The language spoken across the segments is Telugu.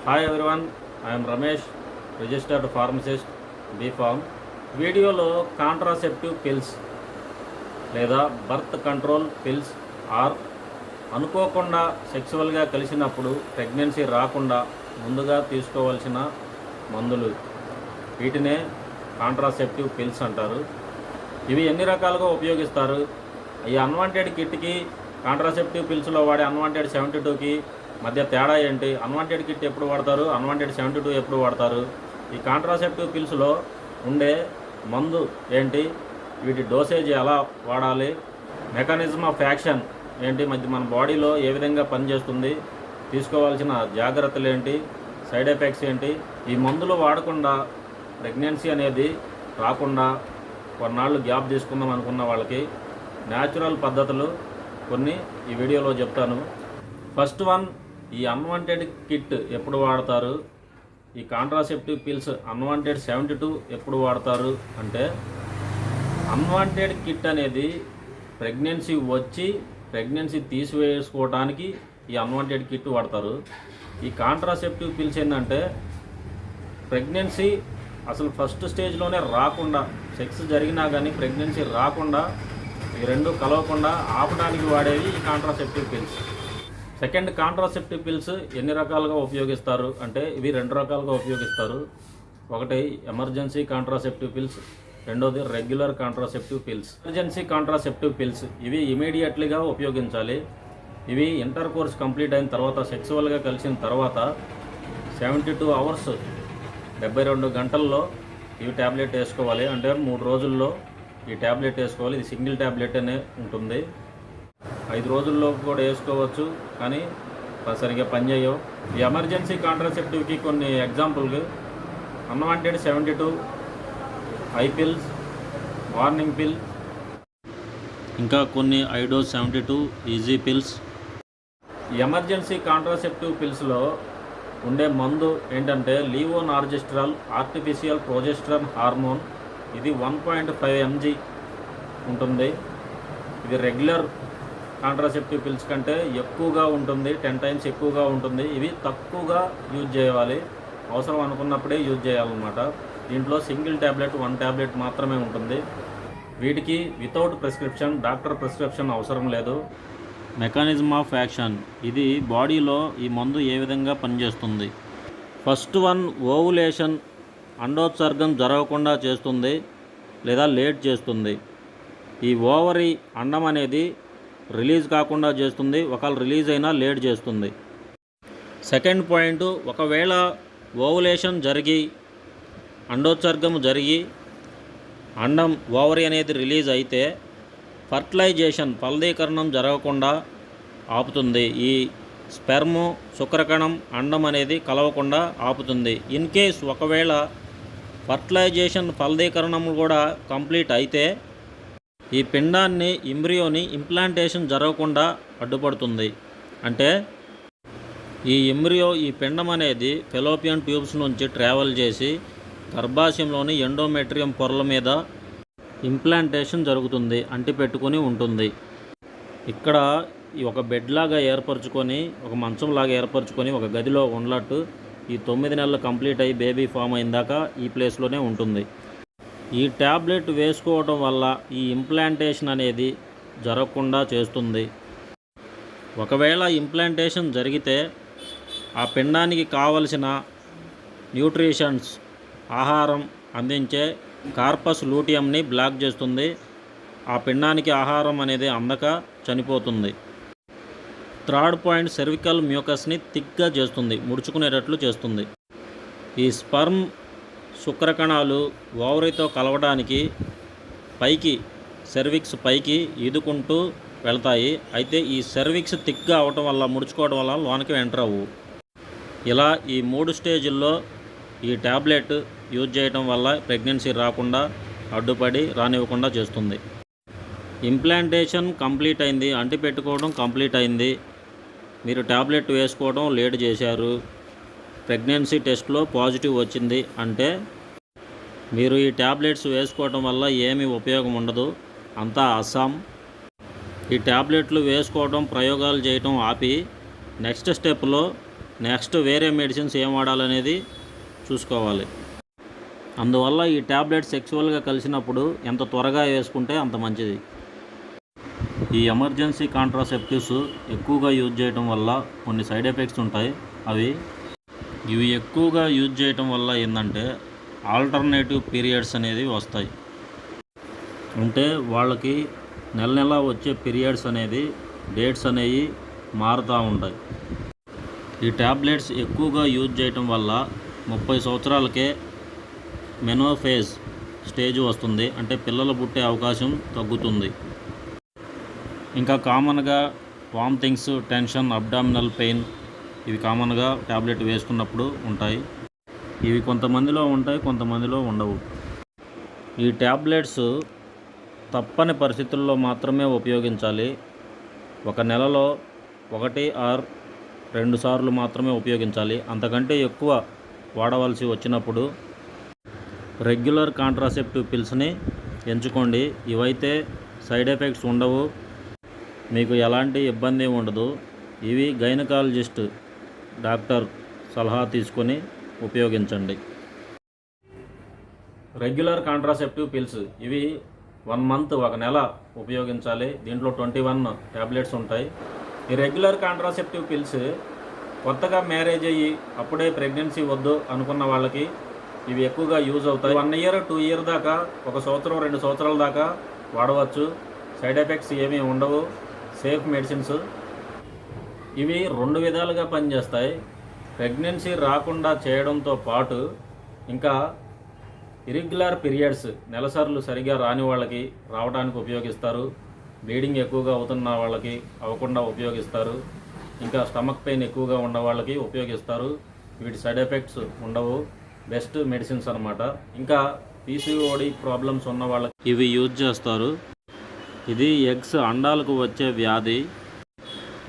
Hi everyone, I'm Ramesh, registered pharmacist, B Pharm. వీడియోలో కాంట్రాసెప్టివ్ పిల్స్ లేదా బర్త్ కంట్రోల్ పిల్స్ ఆర్ అనుకోకుండా సెక్సువల్గా కలిసినప్పుడు ప్రెగ్నెన్సీ రాకుండా ముందుగా తీసుకోవాల్సిన మందులు, వీటినే కాంట్రాసెప్టివ్ పిల్స్ అంటారు. ఇవి ఎన్ని రకాలుగా ఉపయోగిస్తారు? ఈ అన్వాంటెడ్ కిట్కి కాంట్రాసెప్టివ్ పిల్స్లో వాడే అన్వాంటెడ్ 72కి మధ్య తేడా ఏంటి? అన్వాంటెడ్ కిట్ ఎప్పుడు వాడతారు, అన్వాంటెడ్ 72 ఎప్పుడు వాడతారు? ఈ కాంట్రాసెప్టివ్ పిల్స్లో ఉండే మందు ఏంటి? వీటి డోసేజ్ ఎలా వాడాలి? మెకానిజం ఆఫ్ యాక్షన్ ఏంటి? మన బాడీలో ఏ విధంగా పనిచేస్తుంది? తీసుకోవాల్సిన జాగ్రత్తలు ఏంటి? సైడ్ ఎఫెక్ట్స్ ఏంటి? ఈ మందులు వాడకుండా ప్రెగ్నెన్సీ అనేది రాకుండా కొన్నాళ్ళు గ్యాప్ తీసుకుందాం అనుకున్న వాళ్ళకి న్యాచురల్ పద్ధతులు కొన్ని ఈ వీడియోలో చెప్తాను. ఫస్ట్ వన్, ఈ అన్వాంటెడ్ కిట్ ఎప్పుడు వాడతారు? ఈ కాంట్రాసెప్టివ్ పిల్స్ అన్వాంటెడ్ 72 ఎప్పుడు వాడతారు అంటే, అన్వాంటెడ్ కిట్ అనేది ప్రెగ్నెన్సీ వచ్చి ప్రెగ్నెన్సీ తీసివేసుకోవడానికి ఈ అన్వాంటెడ్ కిట్ వాడతారు. ఈ కాంట్రాసెప్టివ్ పిల్స్ ఏంటంటే ప్రెగ్నెన్సీ అసలు ఫస్ట్ స్టేజ్లోనే రాకుండా, సెక్స్ జరిగినా కానీ ప్రెగ్నెన్సీ రాకుండా, ఈ రెండు కలవకుండా ఆపడానికి వాడేవి ఈ contraceptive pills. Second, contraceptive pills ఎన్ని రకాలుగా ఉపయోగిస్తారు అంటే, ఇవి రెండు రకాలుగా ఉపయోగిస్తారు. ఒకటి ఎమర్జెన్సీ కాంట్రాసెప్టివ్ పిల్స్, రెండోది regular contraceptive pills. Emergency contraceptive pills ఇవి ఇమీడియట్లీగా ఉపయోగించాలి. ఇవి ఇంటర్ కోర్స్ కంప్లీట్ అయిన తర్వాత, సెక్సువల్గా కలిసిన తర్వాత 72 అవర్స్ 72 గంటల్లో ఇవి ట్యాబ్లెట్ వేసుకోవాలి. అంటే 3 రోజుల్లో ఈ ట్యాబ్లెట్ వేసుకోవాలి. ఇది సింగిల్ ట్యాబ్లెట్ అనే ఉంటుంది. 5 రోజుల్లో కూడా వేసుకోవచ్చు, కానీ సరిగ్గా పనిచేయవు. ఈ ఎమర్జెన్సీ కాంట్రాసెప్టివ్కి కొన్ని ఎగ్జాంపుల్కి అన్వాంటెడ్ 72, ఐ పిల్స్, వార్నింగ్ పిల్, ఇంకా కొన్ని ఐడోస్ 72, ఈజీ పిల్స్. ఎమర్జెన్సీ కాంట్రాసెప్టివ్ పిల్స్లో ఉండే మందు ఏంటంటే లీవోనార్జెస్ట్రాల్ ఆర్టిఫిషియల్ ప్రొజెస్ట్రాన్ హార్మోన్. ఇది 1.5 mg ఉంటుంది. ఇది రెగ్యులర్ కాంట్రాసెప్టివ్ పిల్స్ కంటే ఎక్కువగా ఉంటుంది, 10 times ఎక్కువగా ఉంటుంది. ఇవి తక్కువగా యూజ్ చేయాలి, అవసరం అనుకున్నప్పుడే యూజ్ చేయాలన్నమాట. దీంట్లో సింగిల్ ట్యాబ్లెట్ 1 ట్యాబ్లెట్ మాత్రమే ఉంటుంది. వీటికి వితౌట్ ప్రిస్క్రిప్షన్, డాక్టర్ ప్రిస్క్రిప్షన్ అవసరం లేదు. మెకానిజం ఆఫ్ యాక్షన్, ఇది బాడీలో ఈ మందు ఏ విధంగా పనిచేస్తుంది. ఫస్ట్ వన్, ఓవులేషన్, అండోత్సర్గం జరగకుండా చేస్తుంది లేదా లేట్ చేస్తుంది. ఈ ఓవరీ అండం అనేది రిలీజ్ కాకుండా చేస్తుంది, ఒకవేళ రిలీజ్ అయినా లేట్ చేస్తుంది. సెకండ్ పాయింట్, ఒకవేళ ఓవులేషన్ జరిగి అండోత్సర్గం జరిగి అండం ఓవరీ అనేది రిలీజ్ అయితే ఫర్టిలైజేషన్, ఫలదీకరణం జరగకుండా ఆపుతుంది. ఈ స్పెర్మ్, శుక్రకణం, అండం అనేది కలవకుండా ఆపుతుంది. ఇన్ కేస్ ఒకవేళ ఫర్టిలైజేషన్, ఫలదీకరణం కూడా కంప్లీట్ అయితే ఈ పిండాన్ని, ఎంబ్రియోని ఇంప్లాంటేషన్ జరగకుండా అడ్డుపడుతుంది. అంటే ఈ ఎంబ్రియో, ఈ పిండం అనేది ఫెలోపియన్ ట్యూబ్స్ నుంచి ట్రావెల్ చేసి గర్భాశయంలోని ఎండోమెట్రియం పొరల మీద ఇంప్లాంటేషన్ జరుగుతుంది, అంటిపెట్టుకొని ఉంటుంది. ఇక్కడ ఒక బెడ్ లాగా ఏర్పరచుకొని, ఒక మంచంలాగా ఏర్పరచుకొని ఒక గదిలో ఉన్నట్టు ఈ 9 నెలలు కంప్లీట్ అయ్యి బేబీ ఫామ్ అయిందాక ఈ ప్లేస్లోనే ఉంటుంది. ఈ ట్యాబ్లెట్ వేసుకోవడం వల్ల ఈ ఇంప్లాంటేషన్ అనేది జరగకుండా చేస్తుంది. ఒకవేళ ఇంప్లాంటేషన్ జరిగితే ఆ పిండానికి కావలసిన న్యూట్రిషన్స్, ఆహారం అందించే కార్పస్ లూటియంని బ్లాక్ చేస్తుంది. ఆ పిండానికి ఆహారం అనేది అందక చనిపోతుంది. థర్డ్ పాయింట్, సెర్వికల్ మ్యూకస్ని థిక్గా చేస్తుంది, ముడుచుకునేటట్లు చేస్తుంది. ఈ స్పర్మ్, శుక్రకణాలు ఓవరీతో కలవడానికి పైకి, సెర్విక్స్ పైకి ఈదుకుంటూ వెళ్తాయి. అయితే ఈ సెర్విక్స్ థిక్గా అవటం వల్ల, ముడుచుకోవడం వల్ల లోనికి ఎంటర్ అవ్వు. ఇలా ఈ 3 స్టేజ్ల్లో ఈ ట్యాబ్లెట్ యూజ్ చేయడం వల్ల ప్రెగ్నెన్సీ రాకుండా అడ్డుపడి రానివ్వకుండా చేస్తుంది. ఇంప్లాంటేషన్ కంప్లీట్ అయింది, అంటిపెట్టుకోవడం కంప్లీట్ అయింది, మీరు ట్యాబ్లెట్ వేసుకోవడం లేట్ చేశారు, ప్రెగ్నెన్సీ టెస్ట్లో పాజిటివ్ వచ్చింది అంటే మీరు ఈ ట్యాబ్లెట్స్ వేసుకోవడం వల్ల ఏమీ ఉపయోగం ఉండదు, అంతా అస్సాం. ఈ ట్యాబ్లెట్లు వేసుకోవడం, ప్రయోగాలు చేయడం ఆపి నెక్స్ట్ స్టెప్లో నెక్స్ట్ వేరే మెడిసిన్స్ ఏం వాడాలనేది చూసుకోవాలి. అందువల్ల ఈ ట్యాబ్లెట్స్ సెక్చువల్గా కలిసినప్పుడు ఎంత త్వరగా వేసుకుంటే అంత మంచిది. ఈ ఎమర్జెన్సీ కాంట్రాసెప్టివ్స్ ఎక్కువగా యూజ్ చేయడం వల్ల కొన్ని సైడ్ ఎఫెక్ట్స్ ఉంటాయి. ఇవి ఎక్కువగా యూజ్ చేయటం వల్ల ఏంటంటే ఆల్టర్నేటివ్ పీరియడ్స్ అనేది వస్తాయి. అంటే వాళ్ళకి నెల నెల వచ్చే పీరియడ్స్ అనేది డేట్స్ అనేవి మారుతూ ఉంటాయి. ఈ ట్యాబ్లెట్స్ ఎక్కువగా యూజ్ చేయటం వల్ల 30 సంవత్సరాలకే మెనోఫేజ్ స్టేజ్ వస్తుంది. అంటే పిల్లలు పుట్టే అవకాశం తగ్గుతుంది. ఇంకా కామన్గా వామిటింగ్స్, టెన్షన్, అబ్డామినల్ పెయిన్ ఇవి కామన్గా ట్యాబ్లెట్ వేసుకున్నప్పుడు ఉంటాయి. ఇవి కొంతమందిలో ఉంటాయి, కొంతమందిలో ఉండవు. ఈ ట్యాబ్లెట్స్ తప్పని పరిస్థితుల్లో మాత్రమే ఉపయోగించాలి. ఒక నెలలో 1 ఆర్ 2 సార్లు మాత్రమే ఉపయోగించాలి. అంతకంటే ఎక్కువ వాడవలసి వచ్చినప్పుడు రెగ్యులర్ కాంట్రాసెప్టివ్ పిల్స్ని ఎంచుకోండి. ఇవైతే సైడ్ ఎఫెక్ట్స్ ఉండవు, మీకు ఎలాంటి ఇబ్బంది ఉండదు. ఇవి గైనకాలజిస్ట్ డాక్టర్ సలహా తీసుకొని ఉపయోగించండి. రెగ్యులర్ కాంట్రాసెప్టివ్ పిల్స్ ఇవి 1 మంత్, 1 నెల ఉపయోగించాలి. దీంట్లో 21 ట్యాబ్లెట్స్ ఉంటాయి. ఈ రెగ్యులర్ కాంట్రాసెప్టివ్ పిల్స్ కొత్తగా మ్యారేజ్ అయ్యి అప్పుడే ప్రెగ్నెన్సీ వద్దు అనుకున్న వాళ్ళకి ఇవి ఎక్కువగా యూజ్ అవుతాయి. 1 ఇయర్ 2 ఇయర్ దాకా, 1 సంవత్సరం 2 సంవత్సరాల దాకా వాడవచ్చు. సైడ్ ఎఫెక్ట్స్ ఏమీ ఉండవు. Safe medicines. ఇవి 2 విధాలుగా పనిచేస్తాయి. ప్రెగ్నెన్సీ రాకుండా చేయడంతో పాటు ఇంకా ఇర్రెగ్యులర్ పీరియడ్స్ నెలసర్లు సరిగా రాని వాళ్ళకి రావడానికి ఉపయోగిస్తారు. బ్లీడింగ్ ఎక్కువగా అవుతున్న వాళ్ళకి అవ్వకుండా ఉపయోగిస్తారు. ఇంకా స్టమక్ పెయిన్ ఎక్కువగా ఉన్న వాళ్ళకి ఉపయోగిస్తారు. వీటి సైడ్ ఎఫెక్ట్స్ ఉండవు. బెస్ట్ మెడిసిన్స్ అన్నమాట. ఇంకా పీసీఓడి ప్రాబ్లమ్స్ ఉన్న వాళ్ళకి ఇవి యూజ్ చేస్తారు. ఇది ఎగ్స్ అండాలకు వచ్చే వ్యాధి.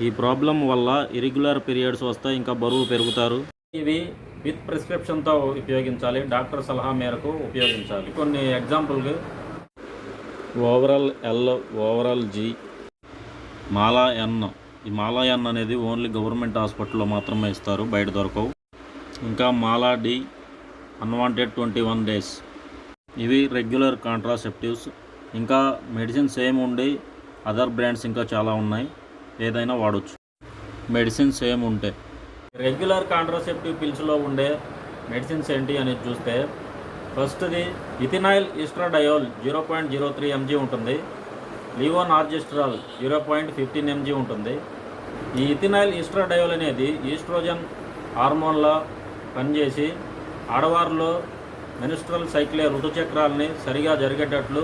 ఈ ప్రాబ్లం వల్ల ఇర్రెగ్యులర్ పీరియడ్స్ వస్తాయి, ఇంకా బరువు పెరుగుతారు. ఇవి విత్ ప్రిస్క్రిప్షన్తో ఉపయోగించాలి. డాక్టర్ సలహా మేరకు ఉపయోగించాలి. కొన్ని ఎగ్జాంపుల్కి ఓవరాల్ ఎల్, ఓవరాల్ జీ, మాలా ఎన్. ఈ మాలా ఎన్ అనేది ఓన్లీ గవర్నమెంట్ హాస్పిటల్లో మాత్రమే ఇస్తారు, బయట దొరకవు. ఇంకా మాలా డి, అన్వాంటెడ్ 21 డేస్. ఇవి రెగ్యులర్ కాంట్రాసెప్టివ్స్. ఇంకా మెడిసిన్స్ ఏముండి అదర్ బ్రాండ్స్ ఇంకా చాలా ఉన్నాయి, ఏదైనా వాడచ్చు మెడిసిన్స్ ఏముంటే. రెగ్యులర్ కాంట్రాసెప్టివ్ పిల్స్లో ఉండే మెడిసిన్స్ ఏంటి అనేది చూస్తే ఫస్ట్ది ఇథినైల్ ఈస్ట్రాడయోల్ 0.03 mg ఉంటుంది. లివోనార్జిస్ట్రాల్ 0.15 mg ఉంటుంది. ఈ ఇథినైల్ ఈస్ట్రాడయోల్ అనేది ఈస్ట్రోజన్ హార్మోన్లా పనిచేసి ఆడవారిలో మెన్స్ట్రల్ సైకిల్ ఋతుచక్రాలని సరిగా జరిగేటట్లు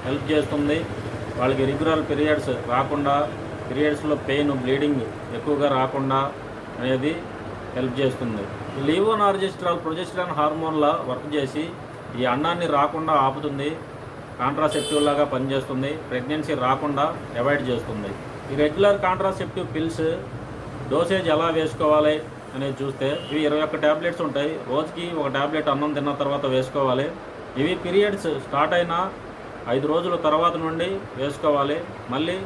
హెల్ప్ చేస్తుంది. వాళ్ళకి రెగ్యులర్ పీరియడ్స్ రాకుండా, పీరియడ్స్లో పెయిన్, బ్లీడింగ్ ఎక్కువగా రాకుండా అనేది హెల్ప్ చేస్తుంది. లివోనార్జిస్ట్రాల్ ప్రొజెస్టరాన్ హార్మోన్లా వర్క్ చేసి ఈ అండాన్ని రాకుండా ఆపుతుంది. కాంట్రాసెప్టివ్ లాగా పనిచేస్తుంది. ప్రెగ్నెన్సీ రాకుండా అవాయిడ్ చేస్తుంది. ఈ రెగ్యులర్ కాంట్రాసెప్టివ్ పిల్స్ డోసేజ్ ఎలా వేసుకోవాలి అనేది చూస్తే ఇవి 21 ట్యాబ్లెట్స్ ఉంటాయి. రోజుకి 1 ట్యాబ్లెట్ అన్నం తిన్న తర్వాత వేసుకోవాలి. ఇవి పీరియడ్స్ స్టార్ట్ అయిన 5 రోజుల తర్వాత నుండి వేసుకోవాలి. మళ్ళీ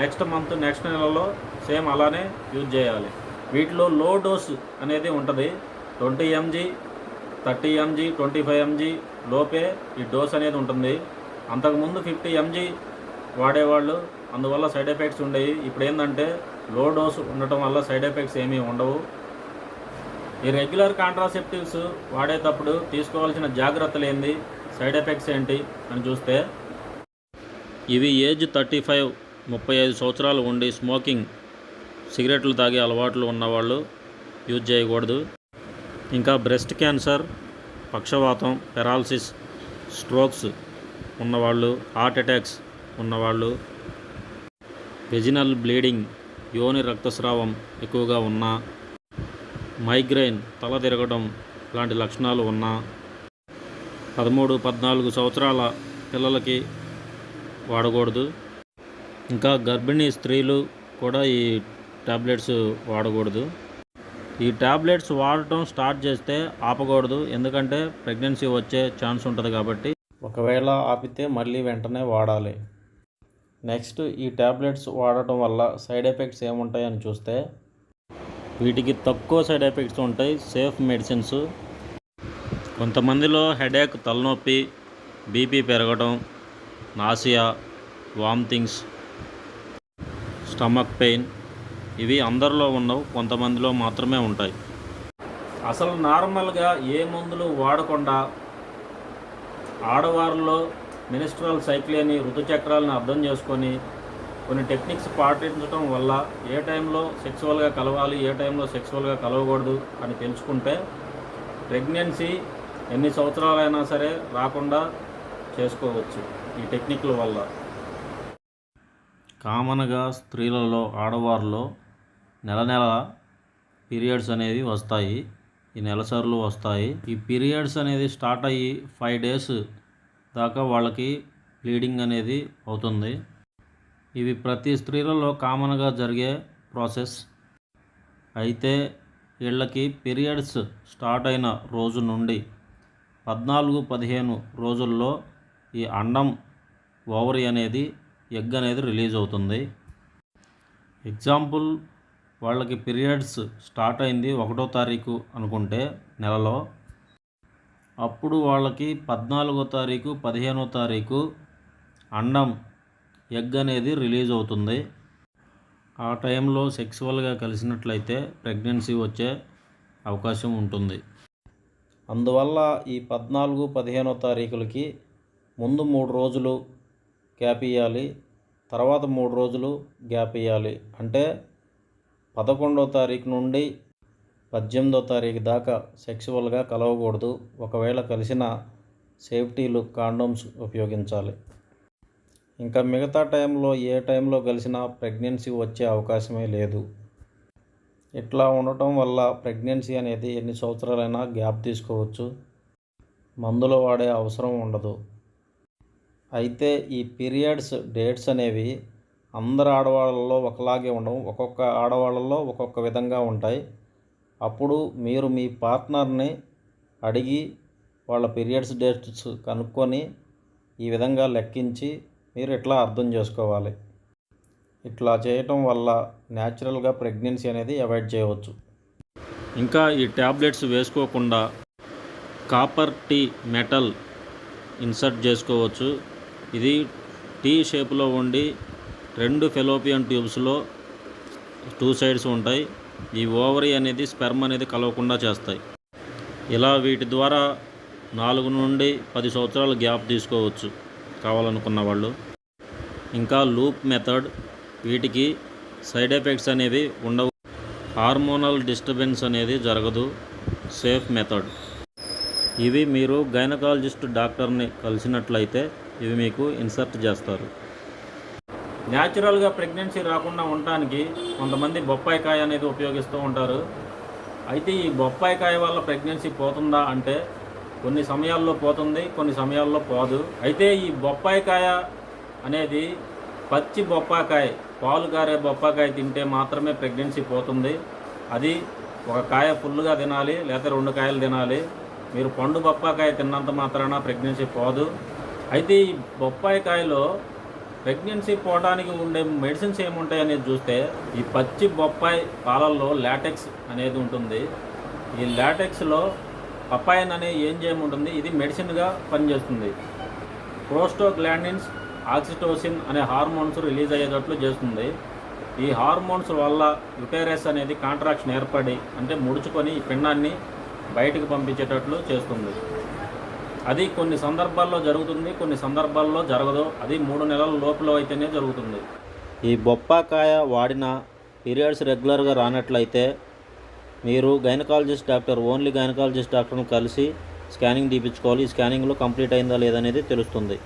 నెక్స్ట్ మంత్, నెక్స్ట్ నెలలో సేమ్ అలానే యూజ్ చేయాలి. వీటిలో లో డోస్ అనేది ఉంటుంది. 20 mg, 30 mg, 25 mg లోపే ఈ డోస్ అనేది ఉంటుంది. అంతకుముందు 50 mg వాడేవాళ్ళు, అందువల్ల సైడ్ ఎఫెక్ట్స్ ఉండేవి. ఇప్పుడు ఏంటంటే లో డోస్ ఉండటం వల్ల సైడ్ ఎఫెక్ట్స్ ఏమీ ఉండవు. ఈ రెగ్యులర్ కాంట్రాసెప్టివ్స్ వాడేటప్పుడు తీసుకోవాల్సిన జాగ్రత్తలు ఏంది, సైడ్ ఎఫెక్ట్స్ ఏంటి అని చూస్తే ఇవి ఏజ్ 35 సంవత్సరాలు ఉండి స్మోకింగ్, సిగరెట్లు తాగే అలవాట్లు ఉన్నవాళ్ళు యూజ్ చేయకూడదు. ఇంకా బ్రెస్ట్ క్యాన్సర్, పక్షవాతం, పెరాలసిస్, స్ట్రోక్స్ ఉన్నవాళ్ళు, హార్ట్ అటాక్స్ ఉన్నవాళ్ళు, వెజినల్ బ్లీడింగ్, యోని రక్తస్రావం ఎక్కువగా ఉన్నా, మైగ్రేన్, తల తిరగడం లాంటి లక్షణాలు ఉన్నా, 13-14 సంవత్సరాల పిల్లలకి వాడకూడదు. ఇంకా గర్భిణీ స్త్రీలు కూడా ఈ టాబ్లెట్స్ వాడకూడదు. ఈ టాబ్లెట్స్ వాడటం స్టార్ట్ చేస్తే ఆపకూడదు, ఎందుకంటే ప్రెగ్నెన్సీ వచ్చే ఛాన్స్ ఉంటుంది కాబట్టి. ఒకవేళ ఆపితే మళ్ళీ వెంటనే వాడాలి. నెక్స్ట్, ఈ టాబ్లెట్స్ వాడటం వల్ల సైడ్ ఎఫెక్ట్స్ ఏముంటాయని చూస్తే వీటికి తక్కువ సైడ్ ఎఫెక్ట్స్ ఉంటాయి, సేఫ్ మెడిసిన్స్. కొంతమందిలో హెడేక్, తలనొప్పి, బీపీ పెరగడం, నాసియా, వామిటింగ్స్, స్టమక్ పెయిన్ ఇవి అందరిలో ఉండవు, కొంతమందిలో మాత్రమే ఉంటాయి. అసలు నార్మల్గా ఏ మందులు వాడకుండా ఆడవారిలో మెన్స్ట్రువల్ సైకిల్ అని ఋతుచక్రాలను అర్థం చేసుకొని కొన్ని టెక్నిక్స్ పాటించడం వల్ల ఏ టైంలో సెక్సువల్గా కలవాలి, ఏ టైంలో సెక్సువల్గా కలవకూడదు అని తెలుసుకుంటే ప్రెగ్నెన్సీ ఎన్ని సంవత్సరాలైనా సరే రాకుండా చేసుకోవచ్చు ఈ టెక్నిక్ల వల్ల. కామన్గా స్త్రీలలో, ఆడవారిలో నెల నెల పీరియడ్స్ అనేవి వస్తాయి, ఈ నెలసర్లు వస్తాయి. ఈ పీరియడ్స్ అనేది స్టార్ట్ అయ్యి 5 days దాకా వాళ్ళకి బ్లీడింగ్ అనేది అవుతుంది. ఇవి ప్రతి స్త్రీలలో కామన్గా జరిగే ప్రాసెస్. అయితే వీళ్ళకి పీరియడ్స్ స్టార్ట్ అయిన రోజు నుండి 14-15 రోజుల్లో ఈ అండం, ఓవరీ అనేది, ఎగ్ అనేది రిలీజ్ అవుతుంది. ఎగ్జాంపుల్, వాళ్ళకి పీరియడ్స్ స్టార్ట్ అయింది 1వ తారీఖు అనుకుంటే నెలలో, అప్పుడు వాళ్ళకి 14వ తారీఖు, 15వ తారీఖు అండం, ఎగ్ అనేది రిలీజ్ అవుతుంది. ఆ టైంలో సెక్సువల్గా కలిసినట్లయితే ప్రెగ్నెన్సీ వచ్చే అవకాశం ఉంటుంది. అందువల్ల ఈ 14, 15వ తారీఖులకి ముందు 3 రోజులు గ్యాప్ ఇవ్వాలి, తర్వాత 3 రోజులు గ్యాప్ ఇవ్వాలి. అంటే 11వ తారీఖు నుండి 18వ తారీఖు దాకా సెక్సువల్గా కలవకూడదు. ఒకవేళ కలిసిన సేఫ్టీలు, కాండోమ్స్ ఉపయోగించాలి. ఇంకా మిగతా టైంలో ఏ టైంలో కలిసినా ప్రెగ్నెన్సీ వచ్చే అవకాశమే లేదు. ఇట్లా ఉండటం వల్ల ప్రెగ్నెన్సీ అనేది ఎన్ని సంవత్సరాలైనా గ్యాప్ తీసుకోవచ్చు, మందులు వాడే అవసరం ఉండదు. అయితే ఈ పీరియడ్స్ డేట్స్ అనేవి అందరు ఆడవాళ్ళలో ఒకలాగే ఉండవు, ఒక్కొక్క ఆడవాళ్ళలో ఒక్కొక్క విధంగా ఉంటాయి. అప్పుడు మీరు మీ పార్ట్నర్ని అడిగి వాళ్ళ పీరియడ్స్ డేట్స్ కనుక్కొని ఈ విధంగా లెక్కించి మీరు ఇట్లా అర్థం చేసుకోవాలి. ఇట్లా చేయటం వల్ల న్యాచురల్గా ప్రెగ్నెన్సీ అనేది అవాయిడ్ చేయవచ్చు. ఇంకా ఈ ట్యాబ్లెట్స్ వేసుకోకుండా కాపర్ టీ మెటల్ ఇన్సర్ట్ చేసుకోవచ్చు. ఇది టీ షేప్లో ఉండి 2 ఫెలోపియన్ ట్యూబ్స్లో 2 sides ఉంటాయి. ఈ ఓవరీ అనేది, స్పెర్మ్ అనేది కలవకుండా చేస్తాయి. ఇలా వీటి ద్వారా 4 నుండి 10 సంవత్సరాలు గ్యాప్ తీసుకోవచ్చు కావాలనుకున్న వాళ్ళు. ఇంకా లూప్ మెథడ్, వీటికి సైడ్ ఎఫెక్ట్స్ అనేవి ఉండవు, హార్మోనల్ డిస్టర్బెన్స్ అనేది జరగదు, సేఫ్ మెథడ్. ఇవి మీరు గైనకాలజిస్ట్ డాక్టర్ని కలిసినట్లయితే ఇవి మీకు ఇన్సర్ట్ చేస్తారు. న్యాచురల్గా ప్రెగ్నెన్సీ రాకుండా ఉండటానికి కొంతమంది బొప్పాయికాయ అనేది ఉపయోగిస్తూ ఉంటారు. అయితే ఈ బొప్పాయికాయ వల్ల ప్రెగ్నెన్సీ పోతుందా అంటే కొన్ని సమయాల్లో పోతుంది, కొన్ని సమయాల్లో పోదు. అయితే ఈ బొప్పాయికాయ అనేది పచ్చి బొప్పాకాయ, పాలు కారే బొప్పాకాయ తింటే మాత్రమే ప్రెగ్నెన్సీ పోతుంది. అది ఒక కాయ ఫుల్గా తినాలి, లేకపోతే 2 కాయలు తినాలి. మీరు పండు బొప్పాకాయ తిన్నంత మాత్రాన ప్రెగ్నెన్సీ పోదు. అయితే ఈ బొప్పాయికాయలో ప్రెగ్నెన్సీ పోవడానికి ఉండే మెడిసిన్స్ ఏముంటాయనేది చూస్తే ఈ పచ్చి బొప్పాయి పాలల్లో లాటెక్స్ అనేది ఉంటుంది. ఈ లాటెక్స్లో పపాయిన్ అనే ఎంజైమ్ ఉంటుంది, ఇది మెడిసిన్గా పనిచేస్తుంది. ప్రోస్టోగ్లాండిన్స్, ఆక్సిటోసిన్ అనే హార్మోన్స్ రిలీజ్ అయ్యేటట్లు చేస్తుంది. ఈ హార్మోన్స్ వల్ల యుటెరస్ అనేది కాంట్రాక్షన్ ఏర్పడి, అంటే ముడుచుకొని ఈ పిండాన్ని బయటికి పంపించేటట్లు చేస్తుంది. అది కొన్ని సందర్భాల్లో జరుగుతుంది, కొన్ని సందర్భాల్లో జరగదు. అది 3 నెలల లోపల అయితేనే జరుగుతుంది. ఈ బొప్పాకాయ వాడిన పీరియడ్స్ రెగ్యులర్గా రానట్లయితే మీరు గైనకాలజిస్ట్ డాక్టర్, ఓన్లీ గైనకాలజిస్ట్ డాక్టర్ని కలిసి స్కానింగ్ తీయించుకోవాలి. ఈ స్కానింగ్లో కంప్లీట్ అయిందా లేదనేది తెలుస్తుంది.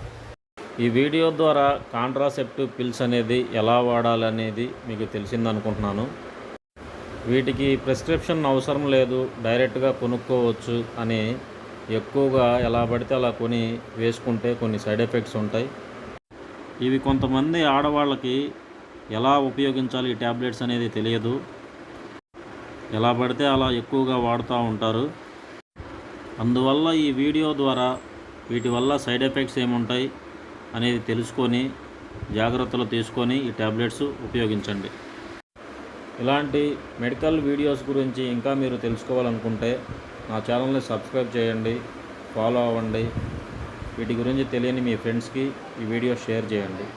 ఈ వీడియో ద్వారా కాంట్రాసెప్టివ్ పిల్స్ అనేది ఎలా వాడాలనేది మీకు తెలిసిందనుకుంటున్నాను. వీటికి ప్రిస్క్రిప్షన్ అవసరం లేదు, డైరెక్ట్గా కొనుక్కోవచ్చు అని ఎక్కువగా ఎలా పడితే అలా కొని వేసుకుంటే కొన్ని సైడ్ ఎఫెక్ట్స్ ఉంటాయి. ఇవి కొంతమంది ఆడవాళ్ళకి ఎలా ఉపయోగించాలి ఈ ట్యాబ్లెట్స్ అనేది తెలియదు, ఎలా పడితే అలా ఎక్కువగా వాడుతూ ఉంటారు. అందువల్ల ఈ వీడియో ద్వారా వీటి వల్ల సైడ్ ఎఫెక్ట్స్ ఏముంటాయి అనేది తెలుసుకొని జాగ్రత్తలు తీసుకొని ఈ ట్యాబ్లెట్స్ ఉపయోగించండి. ఇలాంటి మెడికల్ వీడియోస్ గురించి ఇంకా మీరు తెలుసుకోవాలనుకుంటే నా ఛానల్ని సబ్స్క్రైబ్ చేయండి, ఫాలో అవ్వండి. వీటి గురించి తెలియని మీ ఫ్రెండ్స్కి ఈ వీడియో షేర్ చేయండి.